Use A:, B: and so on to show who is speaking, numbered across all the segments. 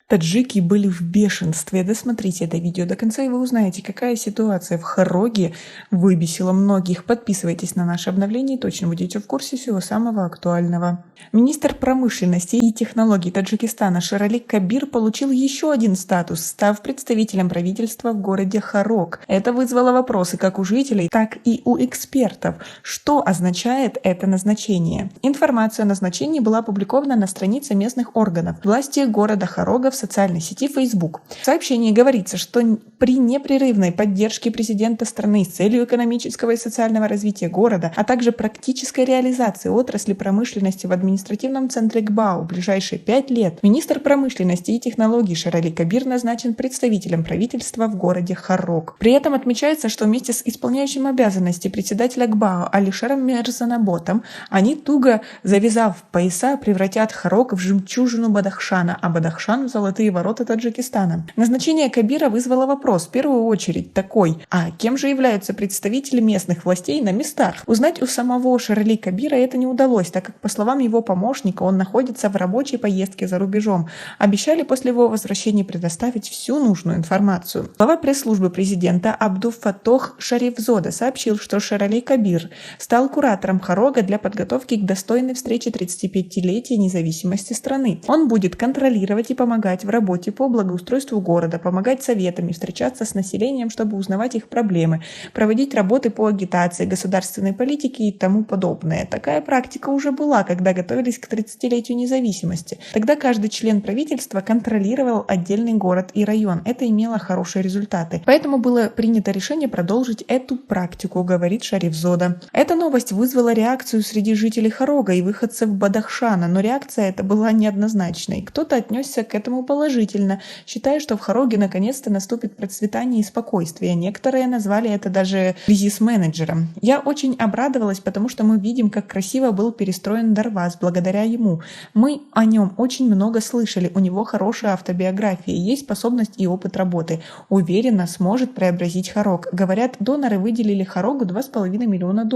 A: Таджики были в бешенстве. Досмотрите это видео до конца, и вы узнаете, какая ситуация в Хороге выбесила многих. Подписывайтесь на наши обновления и точно будете в курсе всего самого актуального. Министр промышленности и технологий Таджикистана Шерали Кабир получил еще один статус, став представителем правительства в городе Хорог. Это вызвало вопросы как у жителей, так и у экспертов. Что означает это назначение? Информация о назначении была опубликована на странице местных органов власти города Хорога в социальной сети Facebook. В сообщении говорится, что при непрерывной поддержке президента страны с целью экономического и социального развития города, а также практической реализации отрасли промышленности в административном центре ГБАО в ближайшие 5 лет, министр промышленности и технологий Шерали Кабир назначен представителем правительства в городе Хорог. При этом отмечается, что вместе с исполняющим обязанности председателя ГБАО Алишером Мирзанаботом они, туго завязав пояса, превратят Хорог в жемчужину Бадахшана, а Бадахшан в золотые ворота Таджикистана. Назначение Кабира вызвало вопрос, в первую очередь такой: а кем же являются представители местных властей на местах? Узнать у самого Шерали Кабира это не удалось, так как, по словам его помощника, он находится в рабочей поездке за рубежом. Обещали после его возвращения предоставить всю нужную информацию. Глава пресс-службы президента Абдул-Фаттох Шарифзода сообщил, что Шерали Кабир стал куратором Хорога для подготовки к достойной встрече 35-летия независимости страны. Он будет контролировать и помогать в работе по благоустройству города, помогать советами, встречаться с населением, чтобы узнавать их проблемы, проводить работы по агитации, государственной политике и тому подобное. Такая практика уже была, когда готовились к 30-летию независимости. Тогда каждый член правительства контролировал отдельный город и район. Это имело хорошие результаты. Поэтому было принято решение продолжить эту практику, говорит Шарифзода. Эта новость вызвала реакцию среди жителей Хорога и выходцев Бадахшана, но реакция эта была неоднозначной. Кто-то отнесся к этому положительно, считая, что в Хороге наконец-то наступит процветание и спокойствие. Некоторые назвали это даже кризис-менеджером. Я очень обрадовалась, потому что мы видим, как красиво был перестроен Дарваз благодаря ему. Мы о нем очень много слышали, у него хорошая автобиография, есть способность и опыт работы. Уверенно сможет преобразить Хорог. Говорят, доноры выделили Хорогу $2,5 миллиона.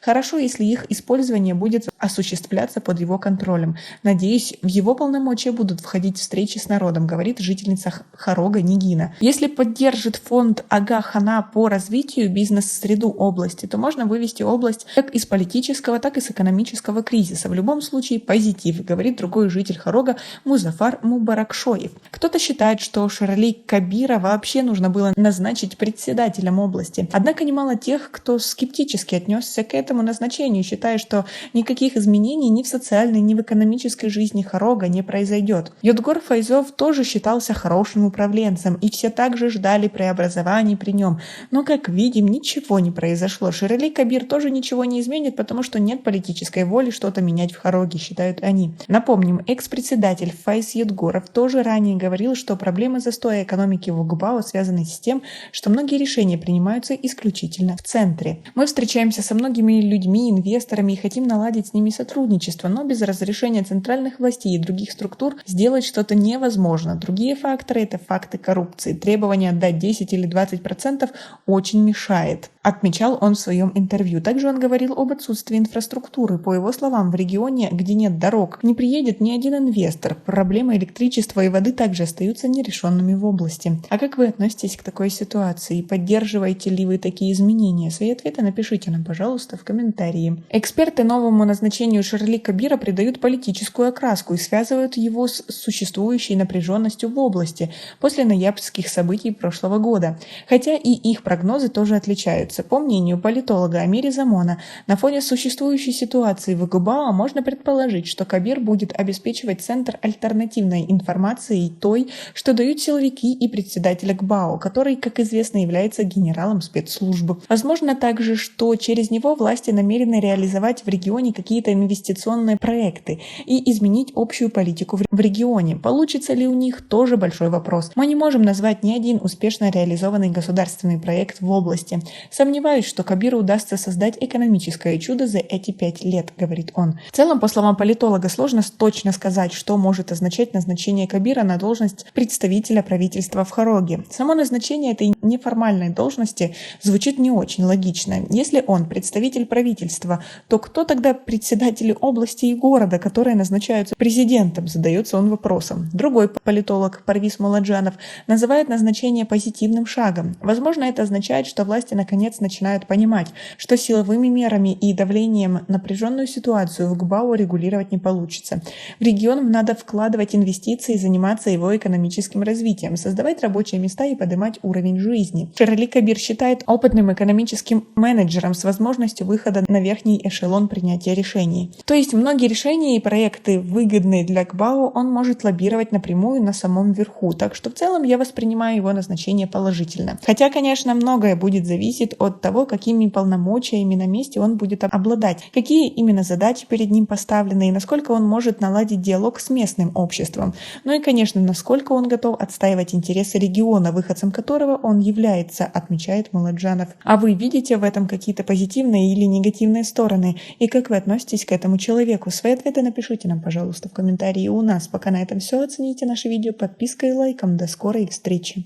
A: Хорошо, если их использование будет осуществляться под его контролем. Надеюсь, в его полномочия будут входить встречи с народом, говорит жительница Хорога Нигина. Если поддержит фонд Ага Хана по развитию бизнес-среду области, то можно вывести область как из политического, так и с экономического кризиса. В любом случае позитив, говорит другой житель Хорога Музафар Мубаракшоев. Кто-то считает, что Шерали Кабира вообще нужно было назначить председателем области. Однако немало тех, кто скептически отнесся к этому назначению, считая, что никаких изменений ни в социальной, ни в экономической жизни Хорога не произойдет. Йодгор Файзов тоже считался хорошим управленцем, и все также ждали преобразований при нем. Но, как видим, ничего не произошло. Шерали Кабир тоже ничего не изменит, потому что нет политической воли что-то менять в Хороге, считают они. Напомним, экс-председатель Файз Йодгоров тоже ранее говорил, что проблемы застоя экономики в ГБАО связаны с тем, что многие решения принимаются исключительно в центре. Мы встречаемся со многими людьми, инвесторами и хотим наладить с ними сотрудничество, но без разрешения центральных властей и других структур сделать что-то невозможно. Другие факторы – это факты коррупции. Требование отдать 10 или 20% очень мешает, отмечал он в своем интервью. Также он говорил об отсутствии инфраструктуры. По его словам, в регионе, где нет дорог, не приедет ни один инвестор. Проблемы электричества и воды также остаются нерешенными в области. А как вы относитесь к такой ситуации? Поддерживаете ли вы такие изменения? Свои ответы напишите нам, пожалуйста, в комментарии. Эксперты новому назначению Шерали Кабира придают политическую окраску и связывают его с существующей напряженностью в области после ноябрьских событий прошлого года. Хотя и их прогнозы тоже отличаются. По мнению политолога Амири Замона, на фоне существующей ситуации в ГБАО можно предположить, что Кабир будет обеспечивать центр альтернативной информации той, что дают силовики и председатель ГБАО, который, как известно, является генералом спецслужбы. Возможно также, что через него власти намерены реализовать в регионе какие-то инвестиционные проекты и изменить общую политику в регионе. Получится ли у них, тоже большой вопрос. Мы не можем назвать ни один успешно реализованный государственный проект в области. Сомневаюсь, что Кабиру удастся создать экономическое чудо за эти 5 лет, говорит он. В целом, по словам политолога, сложно точно сказать, что может означать назначение Кабира на должность представителя правительства в Хороге. Само назначение этой неформальной должности звучит не очень логично. Если он представитель правительства, то кто тогда представитель председатели области и города, которые назначаются президентом, задается он вопросом. Другой политолог Парвиз Муладжанов называет назначение позитивным шагом. Возможно, это означает, что власти наконец начинают понимать, что силовыми мерами и давлением напряженную ситуацию в ГБАУ регулировать не получится. В регион надо вкладывать инвестиции и заниматься его экономическим развитием, создавать рабочие места и поднимать уровень жизни. Ширали Кабир считает опытным экономическим менеджером с возможностью выхода на верхний эшелон принятия решений. То есть многие решения и проекты, выгодные для ГБАУ, он может лоббировать напрямую на самом верху. Так что в целом я воспринимаю его назначение положительно. Хотя, конечно, многое будет зависеть от того, какими полномочиями на месте он будет обладать, какие именно задачи перед ним поставлены и насколько он может наладить диалог с местным обществом. Ну и, конечно, насколько он готов отстаивать интересы региона, выходцем которого он является, отмечает Муладжанов. А вы видите в этом какие-то позитивные или негативные стороны? И как вы относитесь к этому человеку? Свои ответы напишите нам, пожалуйста, в комментарии у нас. Пока на этом все. Оцените наше видео подпиской и лайком. До скорой встречи!